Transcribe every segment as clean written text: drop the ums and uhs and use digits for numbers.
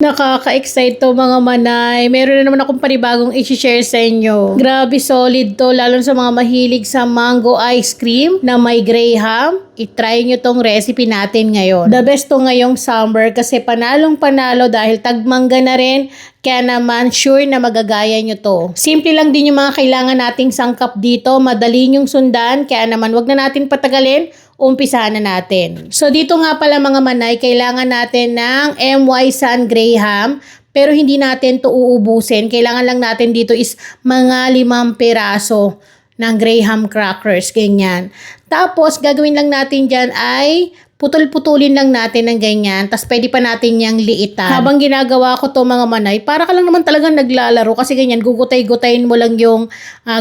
Nakaka-excite to mga manay. Meron na naman akong panibagong i-share sa inyo. Grabe solid to, lalo sa mga mahilig sa mango ice cream na may graham. I-try nyo tong recipe natin ngayon. The best to ngayong summer kasi panalong panalo dahil tagmangga na rin. Kaya naman sure na magagaya nyo to. Simple lang din yung mga kailangan nating sangkap dito. Madali nyong sundan. Kaya naman wag na natin patagalin. Umpisahan na natin. So dito nga pala mga manay, kailangan natin ng MY San Graham. Pero hindi natin to uubusin. Kailangan lang natin dito is mga 5 piraso ng Graham crackers. Ganyan. Tapos gagawin lang natin dyan ay putol-putulin lang natin ng ganyan. Tapos pwede pa natin niyang liitan. Habang ginagawa ko to mga manay, para ka lang naman talagang naglalaro. Kasi ganyan, gugutay-gutayin mo lang yung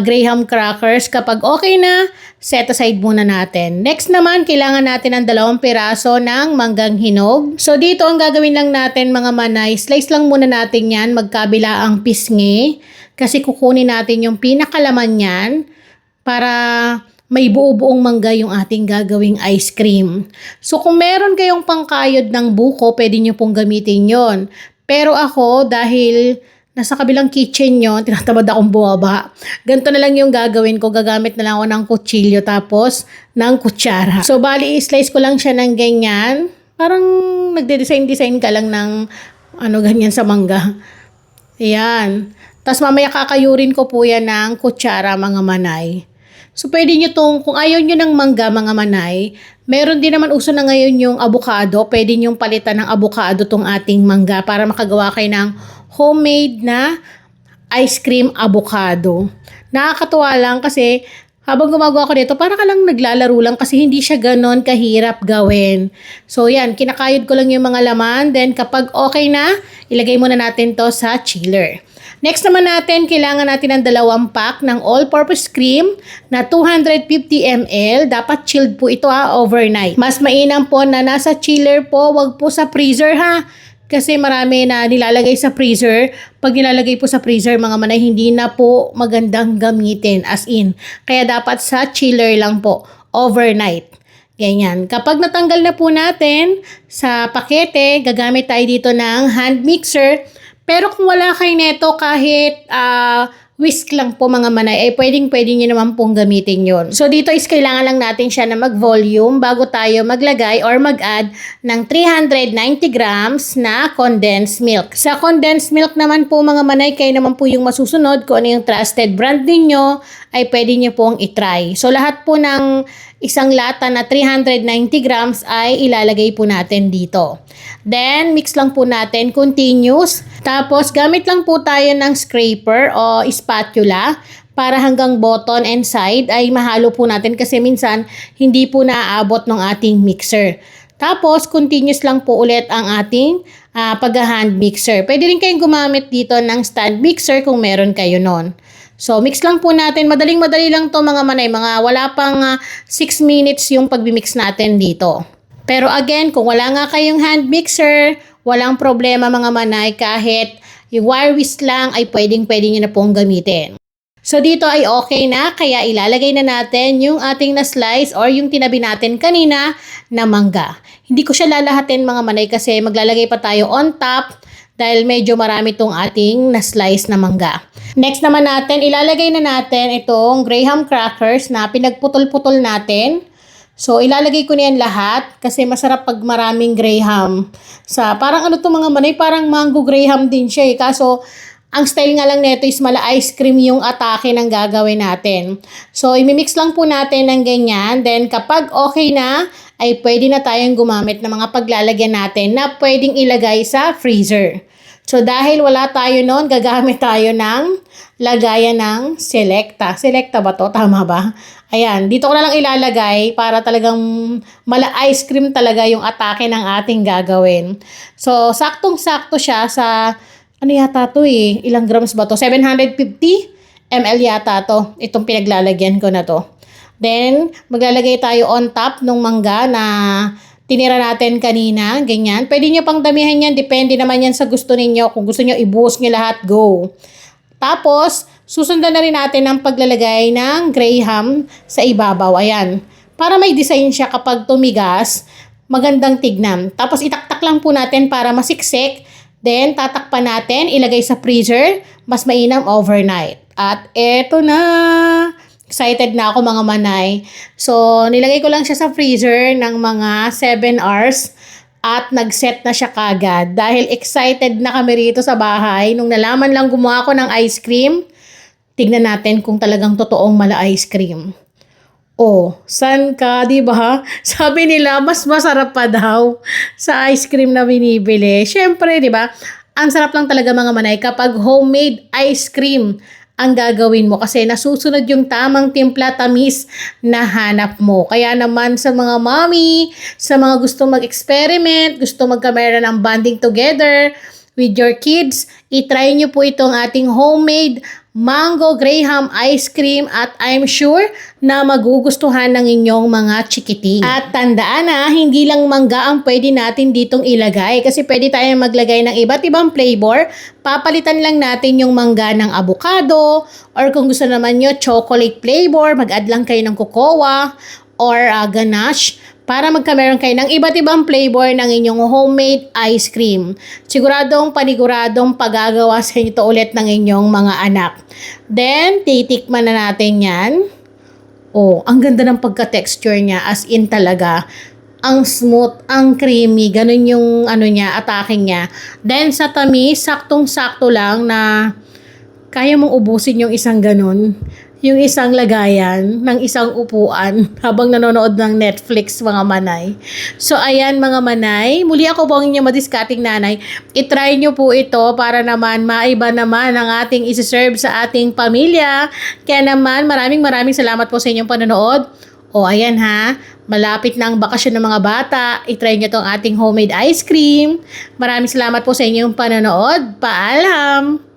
Graham crackers. Kapag okay na, set aside muna natin. Next naman, kailangan natin ng 2 piraso ng manggang hinog. So dito ang gagawin lang natin mga manay, slice lang muna natin yan, magkabila ang pisngi. Kasi kukunin natin yung pinakalaman yan para may buo-buong mangga yung ating gagawing ice cream. So kung meron kayong pangkayod ng buko, pwede nyo pong gamitin yon. Pero ako, dahil nasa kabilang kitchen yon, tinatamad akong bumaba. Ganito na lang yung gagawin ko. Gagamit na lang ako ng kutsilyo tapos ng kutsara. So bali, i-slice ko lang siya ng ganyan. Parang nagde-design ka lang ng ganyan sa mangga. Ayan. Tapos mamaya kakayurin ko po yan ng kutsara mga manay. So, pwede nyo tong, kung ayaw nyo ng mangga, mga manay, meron din naman uso na ngayon yung avocado. Pwede nyo palitan ng avocado tong ating mangga para makagawa kayo ng homemade na ice cream avocado. Nakakatuwa lang kasi habang gumagawa ko dito, para ka lang naglalaro lang kasi hindi siya ganon kahirap gawin. So, yan, kinakayod ko lang yung mga laman. Then, kapag okay na, ilagay muna natin to sa chiller. Next naman natin, kailangan natin ng 2 pack ng all-purpose cream na 250 ml. Dapat chilled po ito overnight. Mas mainam po na nasa chiller po, wag po sa freezer ha. Kasi marami na nilalagay sa freezer. Pag nilalagay po sa freezer, mga manay, hindi na po magandang gamitin as in. Kaya dapat sa chiller lang po, overnight. Ganyan. Kapag natanggal na po natin sa pakete, gagamit tayo dito ng hand mixer. Pero kung wala kayo neto kahit whisk lang po mga manay, ay pwede nyo naman pong gamitin yon. So dito is kailangan lang natin siya na mag-volume bago tayo maglagay or mag-add ng 390 grams na condensed milk. Sa condensed milk naman po mga manay, kayo naman po yung masusunod kung ano yung trusted brand ninyo, ay pwede nyo pong itry. So lahat po ng isang lata na 390 grams ay ilalagay po natin dito. Then, mix lang po natin continuous. Tapos, gamit lang po tayo ng scraper o spatula para hanggang bottom and side ay mahalo po natin kasi minsan hindi po naaabot ng ating mixer. Tapos, continuous lang po ulit ang ating pag-hand mixer. Pwede rin kayong gumamit dito ng stand mixer kung meron kayo nun. So, mix lang po natin. Madaling-madali lang to mga manay. Wala pang 6 minutes yung pag-mix natin dito. Pero again, kung wala nga kayong hand mixer, walang problema mga manay. Kahit yung wire whisk lang ay pwedeng-pwede nyo na pong gamitin. So, dito ay okay na. Kaya ilalagay na natin yung ating na-slice or yung tinabi natin kanina na mangga. Hindi ko siya lalahatin mga manay kasi maglalagay pa tayo on top dahil medyo marami tong ating na-slice na mangga. Next naman natin, ilalagay na natin itong Graham crackers na pinagputol-putol natin. So, ilalagay ko niyan lahat kasi masarap pag maraming Graham. Parang mga manay, parang mango Graham din siya eh. Kaso, ang style nga lang nito is mala ice cream yung atake ng gagawin natin. So, imimix lang po natin ng ganyan. Then, kapag okay na, ay pwede na tayong gumamit ng mga paglalagyan natin na pwedeng ilagay sa freezer. So, dahil wala tayo noon, gagamit tayo ng lagayan ng Selecta. Selecta ba to? Tama ba? Ayan, dito ko na lang ilalagay para talagang mala ice cream talaga yung atake ng ating gagawin. So, saktong-sakto siya sa, yata to eh? Ilang grams ba to? 750 ml yata to. Itong pinaglalagyan ko na to. Then, maglalagay tayo on top ng mangga na tinira natin kanina, ganyan. Pwede nyo pang damihan yan, depende naman yan sa gusto ninyo. Kung gusto nyo, ibuhos nyo lahat, go. Tapos, susundan na rin natin ang paglalagay ng Graham sa ibabaw. Ayan. Para may design siya kapag tumigas, magandang tignan. Tapos, itaktak lang po natin para masiksik Then, tatakpan natin, ilagay sa freezer, mas mainam overnight. At eto na! Excited na ako mga manay. So, nilagay ko lang siya sa freezer ng mga 7 hours at nag-set na siya kagad. Dahil excited na kami rito sa bahay. Nung nalaman lang gumawa ko ng ice cream, tignan natin kung talagang totoong mala ice cream. Oh, san ka, di ba? Sabi nila, mas masarap pa daw sa ice cream na binibili. Siyempre, di ba? Ang sarap lang talaga mga manay kapag homemade ice cream ang gagawin mo kasi nasusunod yung tamang timpla tamis na hanap mo. Kaya naman sa mga mommy, sa mga gusto mag-experiment, gusto magkamera ng bonding together with your kids, itry nyo po itong ating homemade mango graham ice cream at I'm sure na magugustuhan ng inyong mga chikiting. At tandaan na, hindi lang mangga ang pwede natin ditong ilagay kasi pwede tayong maglagay ng iba't ibang flavor. Papalitan lang natin yung mangga ng avocado or kung gusto naman nyo chocolate flavor, mag-add lang kayo ng cocoa or ganache para magkameron kayo ng iba't ibang flavor ng inyong homemade ice cream. Siguradong paniguradong pagagawa sa inyo ulit ng inyong mga anak. Then, titikman na natin yan. Oh, ang ganda ng pagka-texture niya as in talaga. Ang smooth, ang creamy, ganun yung niya, attacking niya. Then, sa tamis, saktong-sakto lang na kaya mong ubusin yung isang ganun. Yung isang lagayan ng isang upuan habang nanonood ng Netflix mga manay. So ayan mga manay, muli ako po ang inyong madiskating nanay. I-try nyo po ito para naman maiba naman ang ating isi-serve sa ating pamilya. Kaya naman maraming salamat po sa inyong panonood. O ayan ha, malapit na ang bakasyon ng mga bata. I-try nyo tong ating homemade ice cream. Maraming salamat po sa inyong panonood. Paalam!